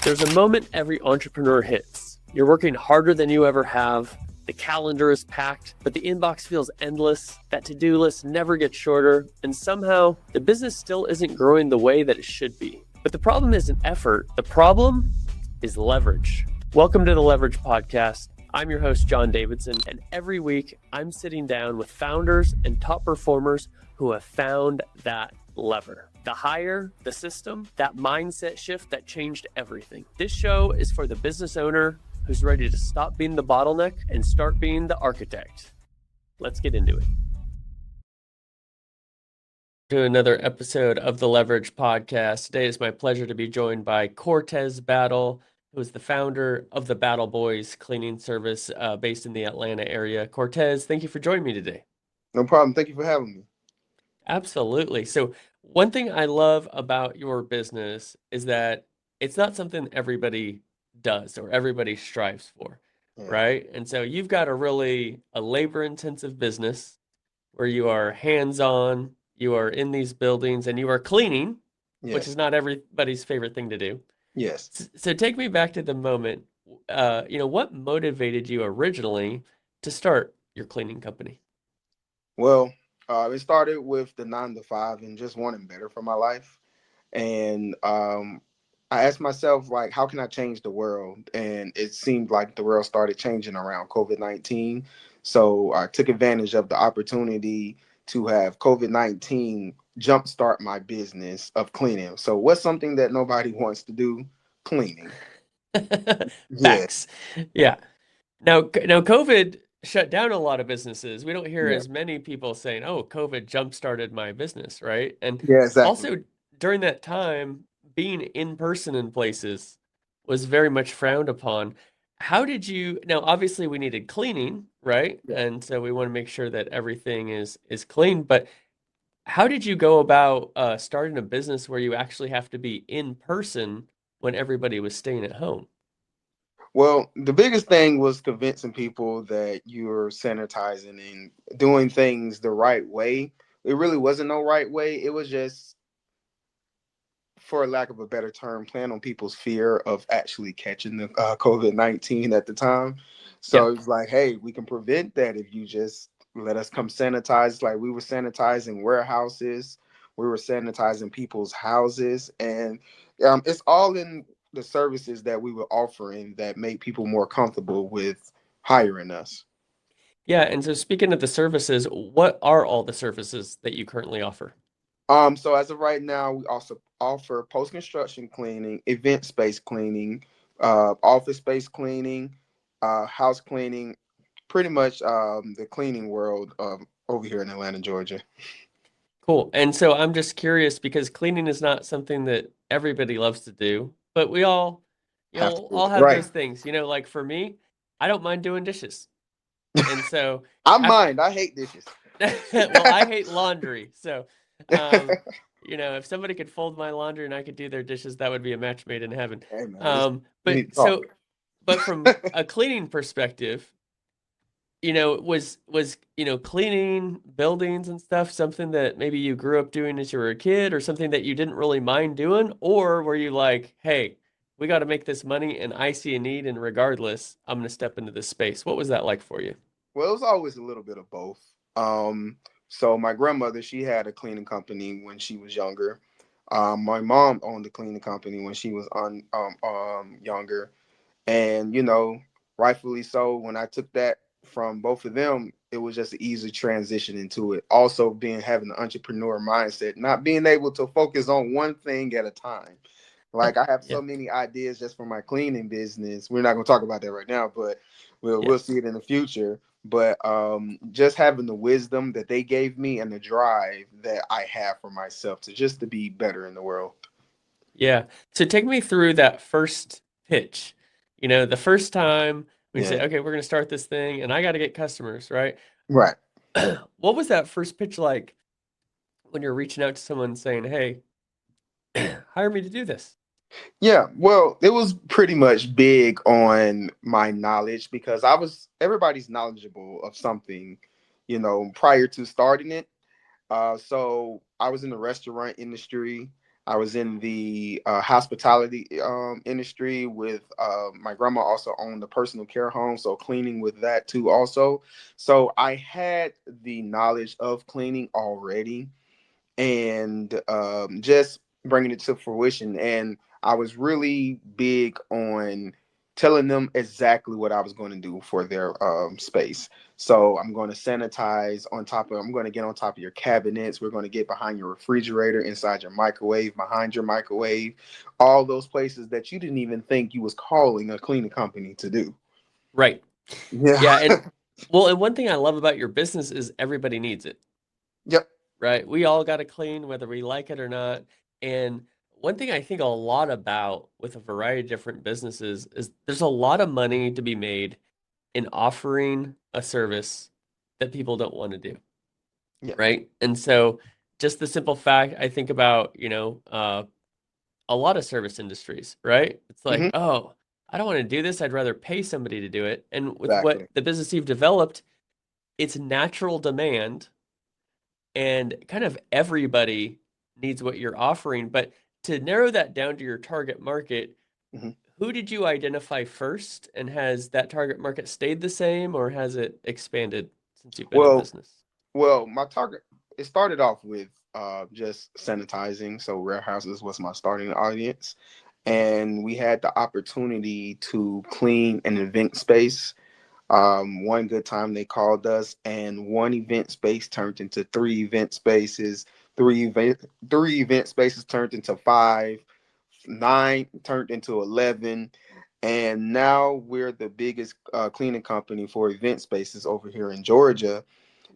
There's a moment every entrepreneur hits. You're working harder than you ever have. The calendar is packed, but the inbox feels endless. That to-do list never gets shorter, and somehow the business still isn't growing the way that it should be. But the problem isn't effort. The problem is leverage. Welcome to the Leverage Podcast. I'm your host, John Davidson, and every week I'm sitting down with founders and top performers who have found that lever. The hire, the system, that mindset shift that changed everything. This show is for the business owner who's ready to stop being the bottleneck and start being the architect. Let's get into it. To another episode of the Leverage Podcast. Today it's my pleasure to be joined by Cortez Battle, who is the founder of the Battle Boyz Cleaning service based in the Atlanta area. Cortez, thank you for joining me today. No problem. Thank you for having me. Absolutely. So one thing I love about your business is that it's not something everybody does or everybody strives for, right? And so you've got a labor-intensive business where you are hands-on, you are in these buildings, and you are cleaning, which is not everybody's favorite thing to do. Yes. So take me back to the moment, what motivated you originally to start your cleaning company? Well, it started with the 9 to 5 and just wanting better for my life. And I asked myself, like, how can I change the world? And it seemed like the world started changing around COVID-19. So I took advantage of the opportunity to have COVID-19 jumpstart my business of cleaning. So what's something that nobody wants to do? Cleaning. Yeah. Facts. Yeah. Now COVID shut down a lot of businesses. We don't hear Yeah. as many people saying, "Oh, COVID jump-started my business," right? And Yeah, exactly. also during that time, being in person in places was very much frowned upon. How did you Now, obviously we needed cleaning, right? Yeah. And so we want to make sure that everything is clean, but how did you go about starting a business where you actually have to be in person when everybody was staying at home? Well, the biggest thing was convincing people that you're sanitizing and doing things the right way. It really wasn't no right way. It was just, for lack of a better term, playing on people's fear of actually catching the COVID-19 at the time. Yeah. So it's like, hey, we can prevent that if you just let us come sanitize. Like, we were sanitizing warehouses, we were sanitizing people's houses, and it's all in the services that we were offering that made people more comfortable with hiring us. Yeah, and so speaking of the services, what are all the services that you currently offer? So as of right now, we also offer post-construction cleaning, event space cleaning, office space cleaning, house cleaning, pretty much the cleaning world over here in Atlanta, Georgia. Cool. And so I'm just curious because cleaning is not something that everybody loves to do, but we all, Have to do all it. have Right. those things. Like for me, I don't mind doing dishes. And so I after, mind. I hate dishes. well, I hate laundry. So, um, if somebody could fold my laundry and I could do their dishes, that would be a match made in heaven. Hey man, Um, we but need to talk. so, but from a cleaning perspective, was cleaning buildings and stuff something that maybe you grew up doing as you were a kid or something that you didn't really mind doing? Or were you like, hey, we got to make this money and I see a need and regardless, I'm going to step into this space? What was that like for you? Well, it was always a little bit of both. So my grandmother, she had a cleaning company when she was younger. My mom owned a cleaning company when she was younger, and rightfully so. When I took that from both of them, it was just an easy transition into it. Also, being having an entrepreneur mindset, not being able to focus on one thing at a time. Like, I have Yeah. so many ideas just for my cleaning business. We're not going to talk about that right now, but we'll Yeah. see it in the future. But just having the wisdom that they gave me and the drive that I have for myself to be better in the world. Yeah. So take me through that first pitch. The first time when you say, Yeah. okay, we're going to start this thing and I got to get customers, right? Right. What was that first pitch like when you're reaching out to someone saying, hey, hire me to do this? Yeah, well, it was pretty much big on my knowledge because everybody's knowledgeable of something, prior to starting it. So I was in the restaurant industry. I was in the hospitality industry with my grandma also owned a personal care home, so cleaning with that too also. So I had the knowledge of cleaning already, and just bringing it to fruition. And I was really big on telling them exactly what I was going to do for their space. So I'm going to sanitize on top of, I'm going to get on top of your cabinets. We're going to get behind your refrigerator, inside your microwave, behind your microwave, all those places that you didn't even think you was calling a cleaning company to do. Right. Yeah. Yeah, and well, and one thing I love about your business is everybody needs it, Yep. right? We all got to clean whether we like it or not. And one thing I think a lot about with a variety of different businesses is there's a lot of money to be made in offering a service that people don't want to do, Yeah. right? And so just the simple fact I think about, a lot of service industries, right? It's like, Hmm. oh, I don't want to do this. I'd rather pay somebody to do it. And with what Exactly. the business you've developed, it's natural demand and kind of everybody needs what you're offering. But to narrow that down to your target market, Hmm. who did you identify first? And has that target market stayed the same or has it expanded since you've been in Well, business? my target, it started off with just sanitizing. So warehouses was my starting audience, and we had the opportunity to clean an event space. One good time they called us, and one event space turned into three event spaces. Three event three event spaces turned into five. Nine turned into 11, and now we're the biggest cleaning company for event spaces over here in Georgia.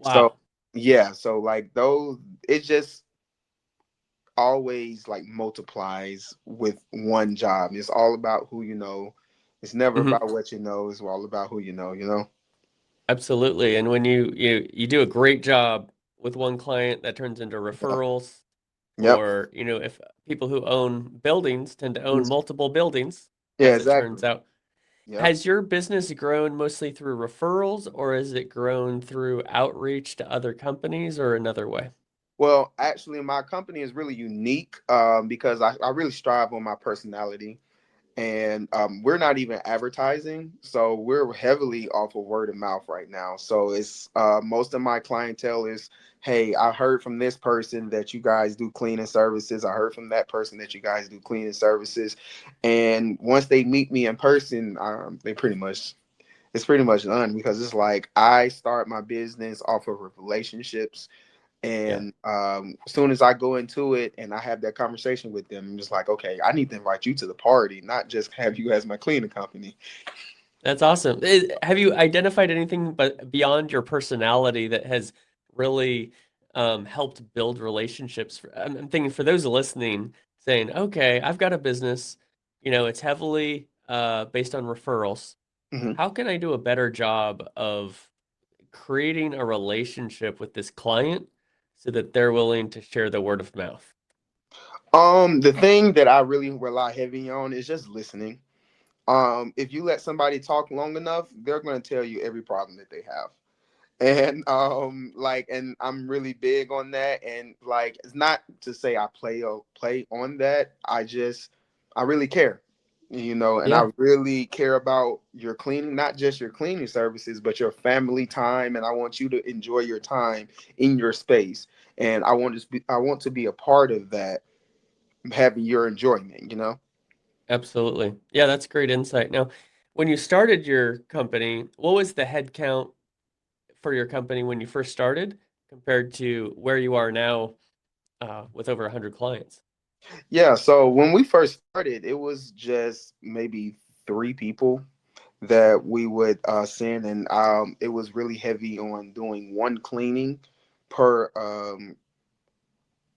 So Wow. yeah, so like those, it just always like multiplies with one job. It's all about who you know. It's never Mhm. about what you know. It's all about who you know. You know. Absolutely. And when you do a great job with one client, that turns into Yeah. referrals, Yep. or if people who own buildings tend to own multiple buildings, Yeah. as it Exactly. turns out. Yep. Has your business grown mostly through referrals, or has it grown through outreach to other companies, or another way? Well, actually, my company is really unique because I really strive on my personality. And we're not even advertising, so we're heavily off of word of mouth right now. So it's most of my clientele is, hey, I heard from this person that you guys do cleaning services. I heard from that person that you guys do cleaning services. And once they meet me in person, they pretty much, it's pretty much done, because it's like I start my business off of relationships. Yeah, And as soon as I go into it and I have that conversation with them, I'm just like, okay, I need to invite you to the party, not just have you as my cleaning company. that's awesome. Have you identified anything but beyond your personality that has really helped build relationships? I'm thinking for those listening, saying, okay, I've got a business, it's heavily based on referrals. Hmm. How can I do a better job of creating a relationship with this client so that they're willing to share the word of mouth? The thing that I really rely heavy on is just listening. If you let somebody talk long enough, they're going to tell you every problem that they have. And and I'm really big on that. And like, it's not to say I play on that. I really care, and Yeah, I really care about your cleaning, not just your cleaning services, but your family time. And I want you to enjoy your time in your space, and I want to be a part of that, having your enjoyment. absolutely. Yeah, that's great insight. Now, when you started your company, what was the head count for your company when you first started compared to where you are now with over 100 clients? Yeah, so when we first started, it was just maybe three people that we would send, and it was really heavy on doing one cleaning per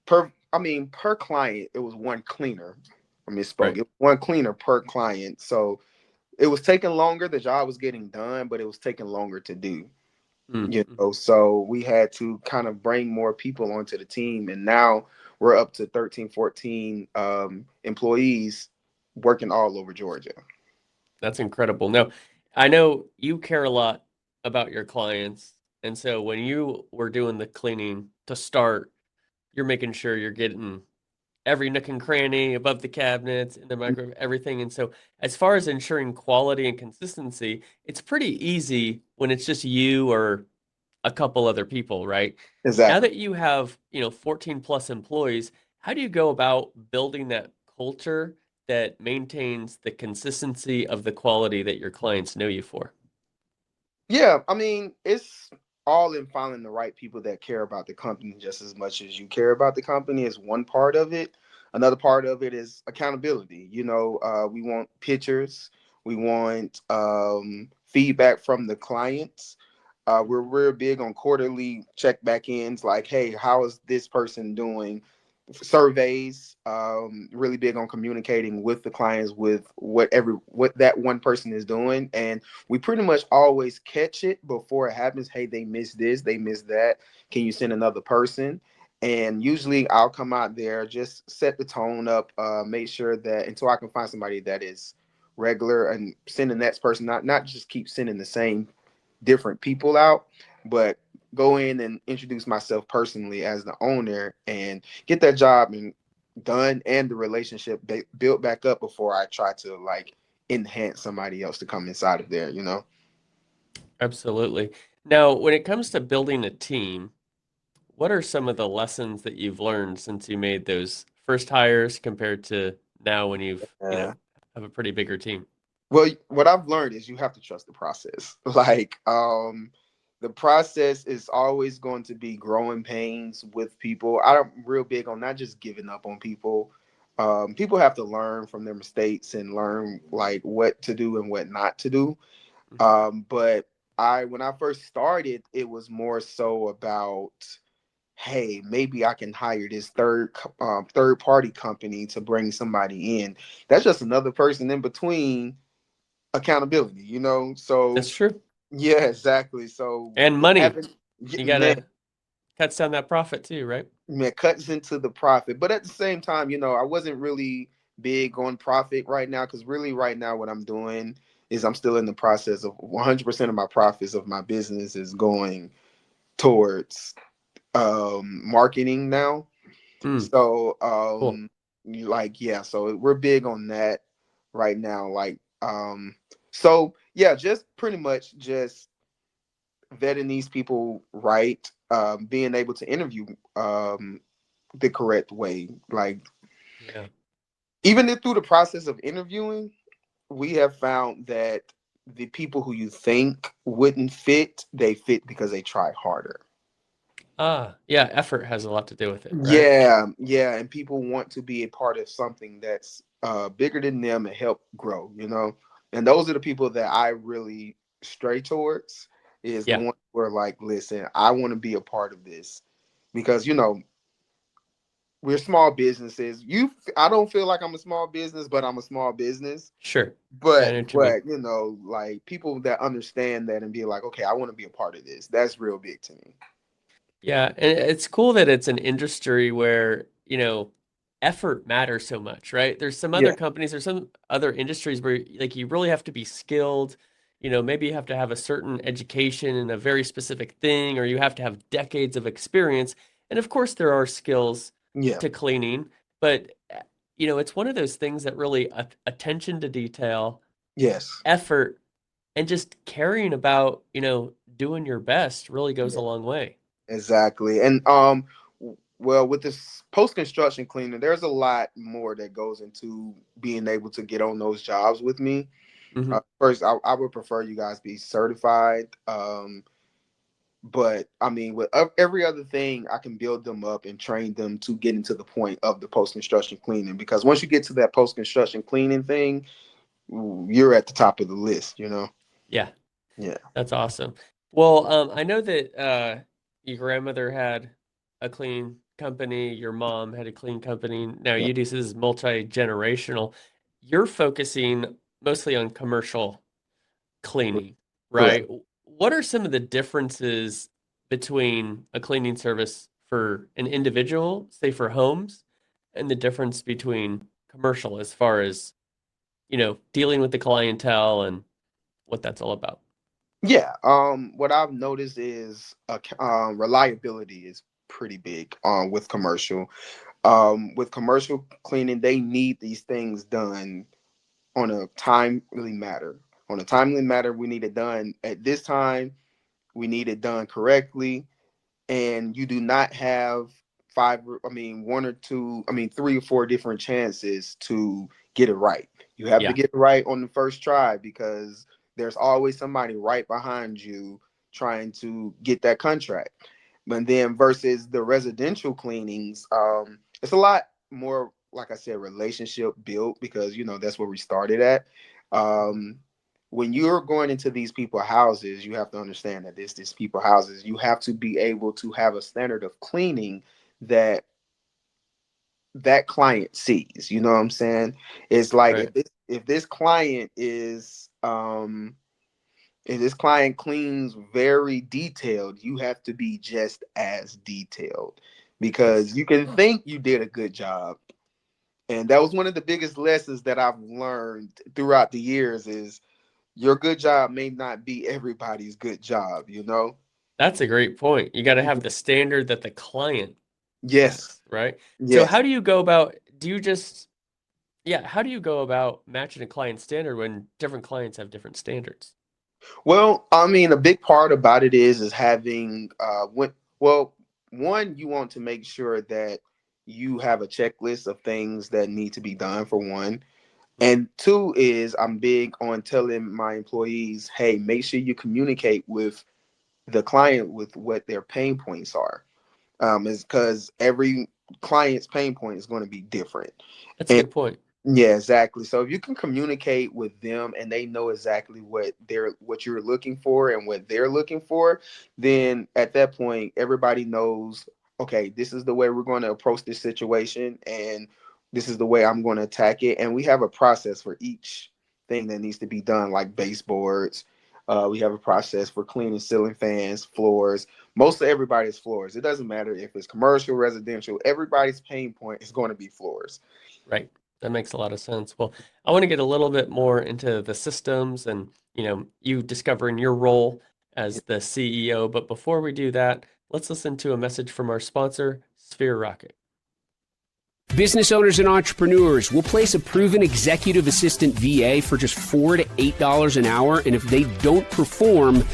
per client. It was one cleaner. I misspoke. Right. It was one cleaner per client, so it was taking longer. The job was getting done, but it was taking longer to do. Mm-hmm. So we had to kind of bring more people onto the team, and now we're up to 13, 14 employees working all over Georgia. That's incredible. Now, I know you care a lot about your clients. And so when you were doing the cleaning to start, you're making sure you're getting every nook and cranny, above the cabinets, in the microwave, everything. And so, as far as ensuring quality and consistency, it's pretty easy when it's just you or a couple other people, right? Now Exactly. that you have, 14 plus employees, how do you go about building that culture that maintains the consistency of the quality that your clients know you for? Yeah, I mean, it's all in finding the right people that care about the company just as much as you care about the company is one part of it. Another part of it is accountability. We want pictures, we want feedback from the clients. We're real big on quarterly check back ins, like, hey, how is this person doing? Surveys, really big on communicating with the clients with what that one person is doing, and we pretty much always catch it before it happens. Hey, they missed this, they missed that, can you send another person? And usually I'll come out there, just set the tone up, make sure that until I can find somebody that is regular, and send the next person, not just keep sending the same different people out, but go in and introduce myself personally as the owner and get that job and done, and the relationship built back up before I try to like enhance somebody else to come inside of there. Absolutely. Now, when it comes to building a team, what are some of the lessons that you've learned since you made those first hires compared to now when you've, uh, have a pretty bigger team? well, what I've learned is you have to trust the process. Like, the process is always going to be growing pains with people. I'm real big on not just giving up on people. People have to learn from their mistakes and learn like what to do and what not to do. Mhm. But when I first started, it was more so about, hey, maybe I can hire this third party company to bring somebody in. That's just another person in between accountability. So That's true. yeah, exactly. So And money. having, yeah, You man, gotta cuts down that profit too, right? man, cuts into the profit. But at the same time, I wasn't really big on profit right now, because really right now what I'm doing is I'm still in the process of 100% of my profits of my business is going towards marketing now. Mm, So cool. like, yeah, so we're big on that right now. Like, so yeah, just pretty much just vetting these people right, being able to interview the correct way. Like, Yeah, even through the process of interviewing, we have found that the people who you think wouldn't fit, they fit because they try harder. yeah. Effort has a lot to do with it, right? Yeah, yeah, and people want to be a part of something that's bigger than them and help grow. And those are the people that I really stray towards, is the Yeah, ones who are like, listen, I want to be a part of this, because we're small businesses. I don't feel like I'm a small business, but I'm a small business. sure. Yeah, I But know what you mean. but like, people that understand that and be like, okay, I want to be a part of this. That's real big to me. Yeah, and it's cool that it's an industry where, effort matters so much, right? There's some other Yeah, companies, there's some other industries where like you really have to be skilled, maybe you have to have a certain education in a very specific thing, or you have to have decades of experience. And of course there are skills yeah, to cleaning, but it's one of those things that really attention to detail, yes, effort, and just caring about, doing your best really goes a yeah. long way. Exactly. And well, with this post construction cleaner, there's a lot more that goes into being able to get on those jobs with me. Hmm. First, I would prefer you guys be certified. But I mean, with every other thing, I can build them up and train them to get into the point of the post construction cleaning. Because once you get to that post construction cleaning thing, you're at the top of the list. Yeah. Yeah. That's awesome. Well, I know that your grandmother had a clean company, your mom had a clean company. Now Yeah. you do, so this is multi-generational. You're focusing mostly on commercial cleaning, Correct. right? What are some of the differences between a cleaning service for an individual, say for homes, and the difference between commercial as far as, dealing with the clientele and what that's all about? Yeah, what I've noticed is reliability is pretty big with commercial. With commercial cleaning, they need these things done on a timely matter. On a timely matter, we need it done at this time. We need it done correctly, and you do not have one or two, three or four different chances to get it right. You have to Yeah. get it right on the first try because there's always somebody right behind you trying to get that contract. But then versus the residential cleanings, it's a lot more, like I said, relationship built because that's where we started at. Um, when you're going into these people houses, you have to understand that this people houses, you have to be able to have a standard of cleaning that that client sees. You know what I'm saying? It's like Right. if this client is if this client cleans very detailed, you have to be just as detailed because Yes. you can think you did a good job. And that was one of the biggest lessons that I've learned throughout the years is your good job may not be everybody's good job, you know? That's a great point. You got to have the standard that the client Yes. has, right? So Yes. how do you go about, do you just, yeah, how do you go about matching a client standard when different clients have different standards? Well, a big part about it is having one, you want to make sure that you have a checklist of things that need to be done for one. Mm. And two is I'm big on telling my employees, hey, make sure you communicate with the client with what their pain points are. Is because every client's pain point is going to be different. That's a And good point. yeah, exactly. So if you can communicate with them and they know exactly what you're looking for and what they're looking for, then at that point everybody knows, okay, this is the way we're going to approach this situation and this is the way I'm going to attack it. And we have a process for each thing that needs to be done, like baseboards. We have a process for cleaning ceiling fans, floors. Most of everybody's floors. It doesn't matter if it's commercial, residential. Everybody's pain point is going to be floors. Right. That makes a lot of sense. Well, I want to get a little bit more into the systems and, you discovering your role as the CEO. But before we do that, let's listen to a message from our sponsor, Sphere Rocket. Business owners and entrepreneurs will place a proven executive assistant VA for just $4 to $8 an hour, and if they don't perform,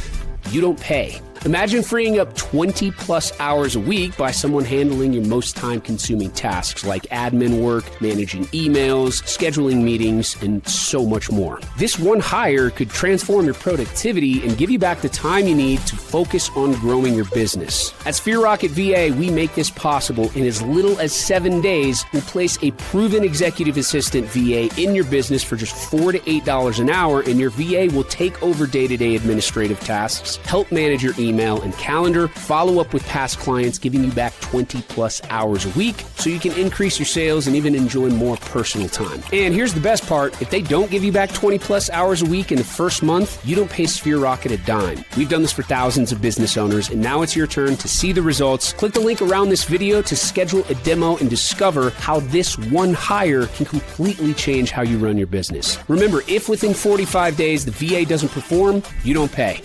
you don't pay. Imagine freeing up 20 plus hours a week by someone handling your most time-consuming tasks like admin work, managing emails, scheduling meetings, and so much more. This one hire could transform your productivity and give you back the time you need to focus on growing your business. At Sphere Rocket VA, we make this possible in as little as 7 days. We'll place a proven executive assistant VA in your business for just $4 to $8 an hour, and your VA will take over day-to-day administrative tasks, help manage your email and calendar, follow up with past clients, giving you back 20 plus hours a week so you can increase your sales and even enjoy more personal time. And here's the best part. If they don't give you back 20 plus hours a week in the first month, you don't pay Sphere Rocket a dime. We've done this for thousands of business owners, and now it's your turn to see the results. Click the link around this video to schedule a demo and discover how this one hire can completely change how you run your business. Remember, if within 45 days the VA doesn't perform, you don't pay.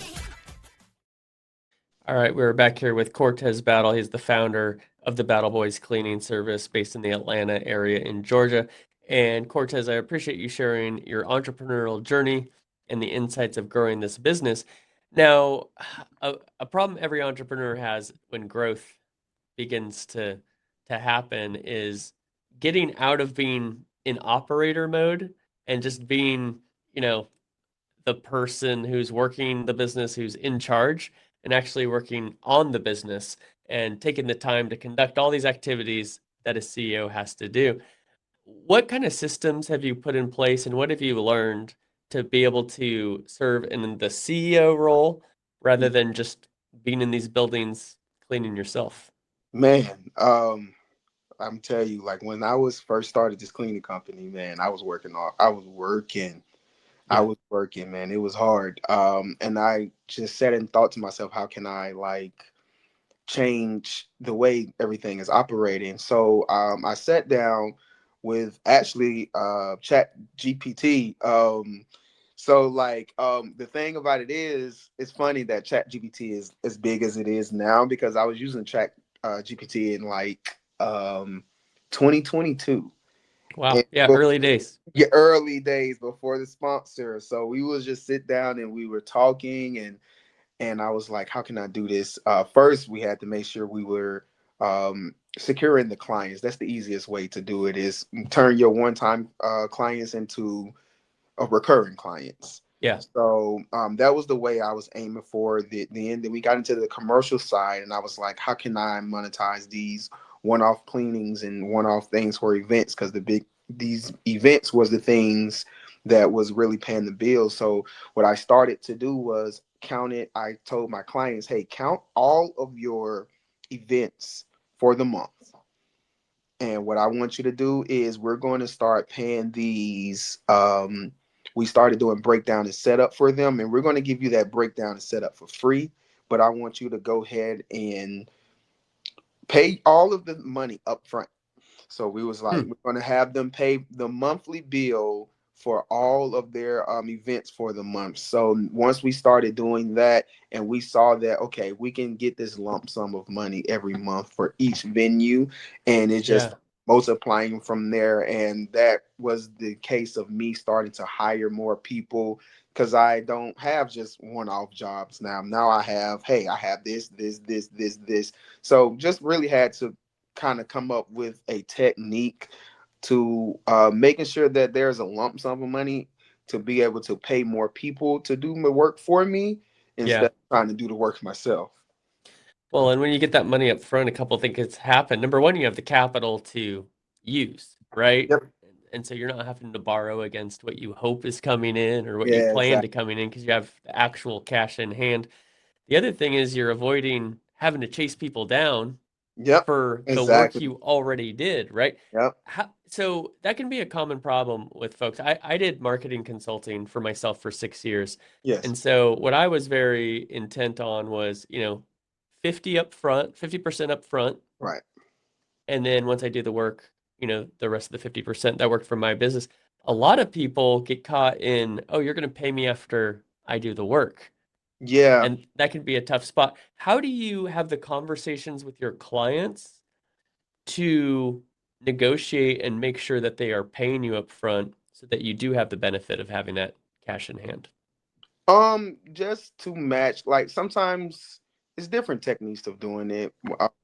All right, we're back here with Cortez Battle. He's the founder of the Battle Boyz Cleaning service based in the Atlanta area in Georgia. And Cortez, I appreciate you sharing your entrepreneurial journey and the insights of growing this business. Now, a problem every entrepreneur has when growth begins to happen is getting out of being in operator mode and just being, you know, the person who's working the business, who's in charge, and actually working on the business and taking the time to conduct all these activities that a CEO has to do. What kind of systems have you put in place and what have you learned to be able to serve in the CEO role rather than just being in these buildings cleaning yourself? Man, I'm telling you, like when I was first started this cleaning company, man, I Yeah. was working, man. It was hard. And I just sat and thought to myself, how can I like change the way everything is operating? So I sat down with actually Chat GPT. The thing about it is, it's funny that Chat GPT is as big as it is now because I was using Chat GPT in like 2022. Wow. And Yeah. Early days. your early days before the sponsor. So we was just sit down and we were talking, and I was like, how can I do this? First, we had to make sure we were securing the clients. That's the easiest way to do it, is turn your one-time clients into recurring clients. Yeah. So that was the way I was aiming for. The end. Then we got into the commercial side, and I was like, how can I monetize these one-off cleanings and one-off things for events? Because these events was the things that was really paying the bills. So what I started to do was count it. I told my clients, hey, count all of your events for the month. And what I want you to do is we're going to start paying these. We started doing breakdown and setup for them, and we're going to give you that breakdown and setup for free. But I want you to go ahead and pay all of the money up front. So we was like, Hmm. we're going to have them pay the monthly bill for all of their events for the month. So once we started doing that, and we saw that, okay, we can get this lump sum of money every month for each venue, and it just Yeah. multiplying from there. And that was the case of me starting to hire more people, because I don't have just one-off jobs now. Now I have, hey, I have this. So just really had to kind of come up with a technique to making sure that there's a lump sum of money to be able to pay more people to do my work for me instead Yeah. of trying to do the work myself. Well, and when you get that money up front, a couple of things happen. Number one, you have the capital to use, right? Yep. And so you're not having to borrow against what you hope is coming in or what you Yeah, plan exactly. to coming in, because you have the actual cash in hand. The other thing is you're avoiding having to chase people down Yep. for the work Exactly. you already did, right? Yep. So that can be a common problem with folks. I did marketing consulting for myself for 6 years. Yes. And so what I was very intent on was, 50 up front, 50% up front. Right. And then once I do the work, the rest of the 50% that worked for my business. A lot of people get caught in, oh, you're going to pay me after I do the work. Yeah. And that can be a tough spot. How do you have the conversations with your clients to negotiate and make sure that they are paying you up front so that you do have the benefit of having that cash in hand? Just to match, like sometimes it's different techniques of doing it.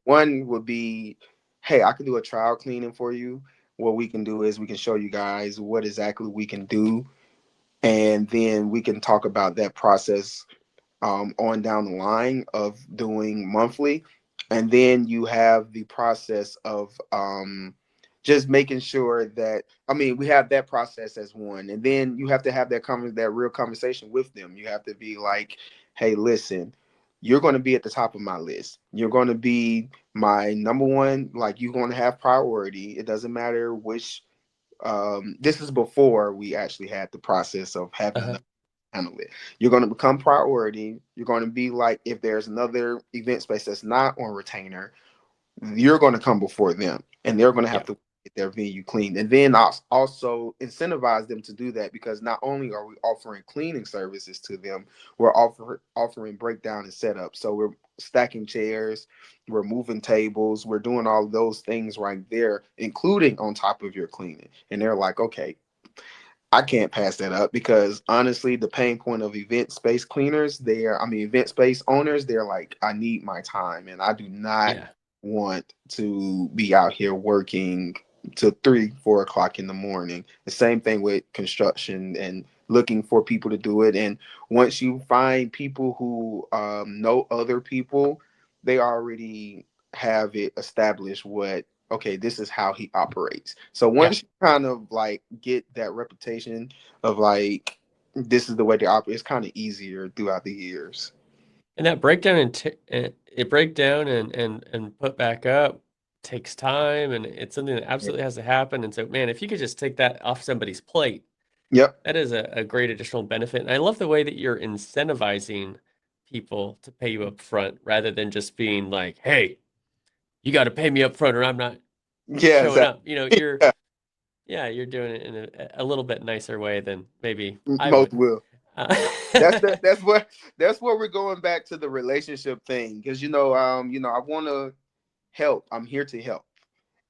One would be, hey, I can do a trial cleaning for you. What we can do is we can show you guys what exactly we can do, and then we can talk about that process on down the line of doing monthly. And then you have the process of just making sure that, I mean, we have that process as one, and then you have to have that real conversation with them. You have to be like, hey, listen, you're going to be at the top of my list. You're going to be my number one. Like, you're going to have priority. It doesn't matter which. This is before we actually had the process of having Uh-huh. the handle it. You're going to become priority. You're going to be like, if there's another event space that's not on retainer, you're going to come before them, and they're going to have Yeah. to get their venue cleaned. And then I'll also incentivize them to do that, because not only are we offering cleaning services to them, we're offering breakdown and setup. So we're stacking chairs, we're moving tables, we're doing all of those things right there, including on top of your cleaning. And they're like, okay, I can't pass that up, because honestly, the pain point of event space cleaners, event space owners, they're like, I need my time, and I do not Yeah. want to be out here working till 3, 4 o'clock in the morning. The same thing with construction and looking for people to do it. And once you find people who know other people, they already have it established what, okay, this is how he operates. So Yeah. once you kind of like get that reputation of like, this is the way they operate, it's kind of easier throughout the years. And that breakdown and it break down and put back up takes time, and it's something that absolutely has to happen. And so, man, if you could just take that off somebody's plate, Yep. that is a great additional benefit. And I love the way that you're incentivizing people to pay you up front rather than just being like, hey, you got to pay me up front or I'm not Yeah, showing exactly. up. Yeah, You're doing it in a little bit nicer way than maybe I most would. will. Uh, That's the that's what we're going back to the relationship thing, because I want to help. I'm here to help,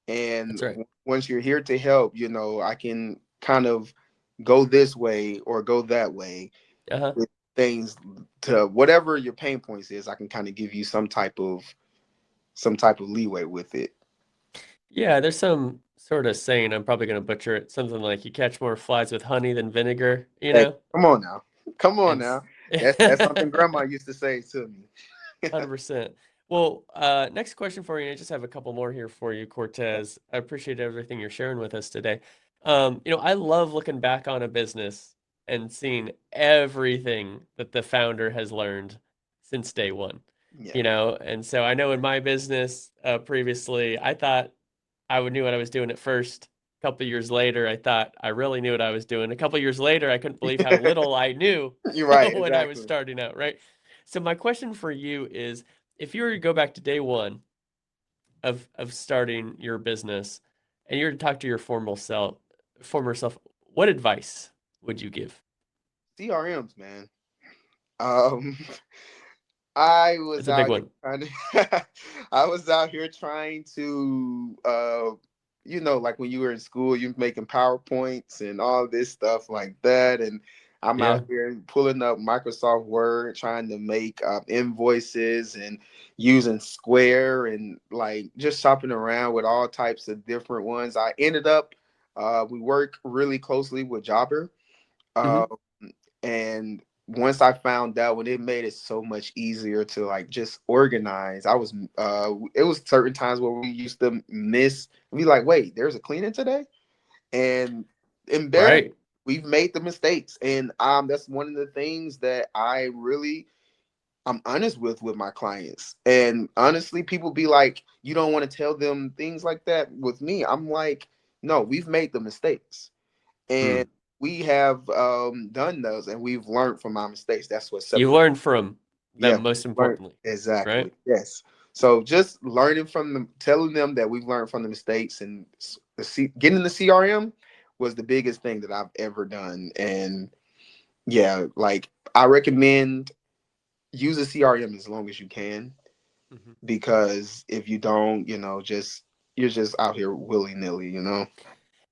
And That's right. once you're here to help, you know, I can kind of go this way or go that way Uh-huh. with things to whatever your pain points is. I can kind of give you some type of leeway with it. Yeah, there's some sort of saying, I'm probably going to butcher it, something like you catch more flies with honey than vinegar, you Hey, know? come on now. Come on And now. That's something grandma used to say to me. 100%. Well, next question for you. I just have a couple more here for you, Cortez. I appreciate everything you're sharing with us today. I love looking back on a business and seeing everything that the founder has learned since day one. Yeah. And so I know in my business previously, I thought knew what I was doing at first. A couple of years later, I thought I really knew what I was doing. A couple of years later, I couldn't believe how little I knew You're right, when I was exactly. starting out, right? So my question for you is, if you were to go back to day one of starting your business and you were to talk to your former self, what advice would you give? CRMs, man. Um I It's was a big out here one. trying to I was out here trying to you know, like when you were in school, you're making PowerPoints and all this stuff like that. And I'm Yeah. out here pulling up Microsoft Word, trying to make invoices and using Square and like just shopping around with all types of different ones. I ended up, we work really closely with Jobber. Hmm. Um, and once I found out, when it made it so much easier to like just organize, it was certain times where we used to miss, be like, wait, there's a cleaning today, and embarrassed. Right. We've made the mistakes, and that's one of the things that I'm honest with my clients. And honestly, people be like, you don't want to tell them things like that. With me, I'm like, no, we've made the mistakes, and Hmm. we have done those, and we've learned from our mistakes. That's what You separates. learn from Yeah, them most learn importantly, right? exactly. Yes. So just learning from them, telling them that we've learned from the mistakes, and getting the CRM was the biggest thing that I've ever done. And yeah, like I recommend use a CRM as long as you can, Mhm. because if you don't, you're just out here willy nilly,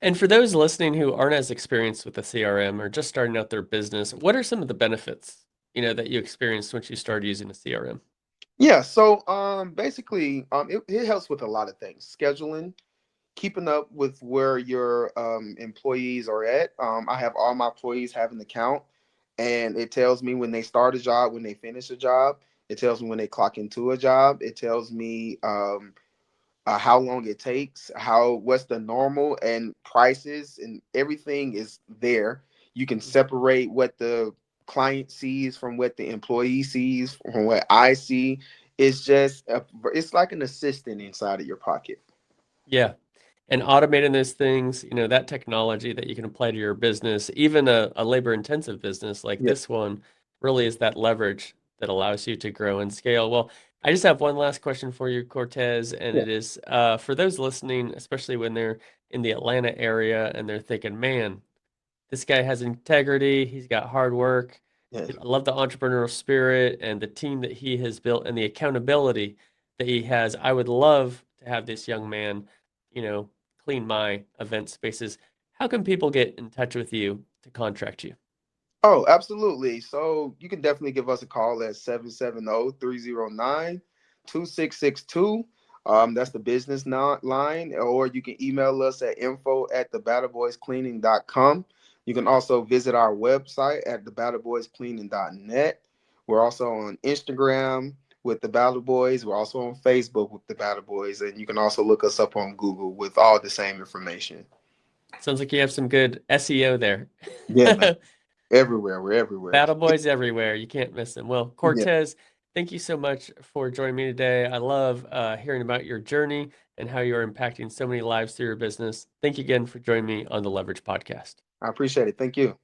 And for those listening who aren't as experienced with the CRM or just starting out their business, what are some of the benefits, that you experienced once you started using a CRM? Yeah. So basically it helps with a lot of things. Scheduling, keeping up with where your employees are at. I have all my employees have an account, and it tells me when they start a job, when they finish a job. It tells me when they clock into a job. It tells me how long it takes, what's the normal and prices, and everything is there. You can Mhm. separate what the client sees from what the employee sees from what I see. It's like an assistant inside of your pocket. Yeah. And automating those things, that technology that you can apply to your business, even a labor intensive business like Yeah, this one, really is that leverage that allows you to grow and scale. Well, I just have one last question for you, Cortez, and yeah, it is for those listening, especially when they're in the Atlanta area and they're thinking, man, this guy has integrity. He's got hard work. yeah. I love the entrepreneurial spirit and the team that he has built and the accountability that he has. I would love to have this young man, you know, clean my event spaces. How can people get in touch with you to contract you? Oh, absolutely. So you can definitely give us a call at 770-309-2662. That's the business line, or you can email us at info@thebattleboyscleaning.com. You can also visit our website at thebattleboyscleaning.net. We're also on Instagram with the Battle Boys. We're also on Facebook with the Battle Boys, and you can also look us up on Google with all the same information. Sounds like you have some good SEO there. Yeah, man. Everywhere. We're everywhere. Battle Boys everywhere. You can't miss them. Well, Yeah, Cortez, thank you so much for joining me today. I love hearing about your journey and how you're impacting so many lives through your business. Thank you again for joining me on the Leverage Podcast. I appreciate it. Thank you.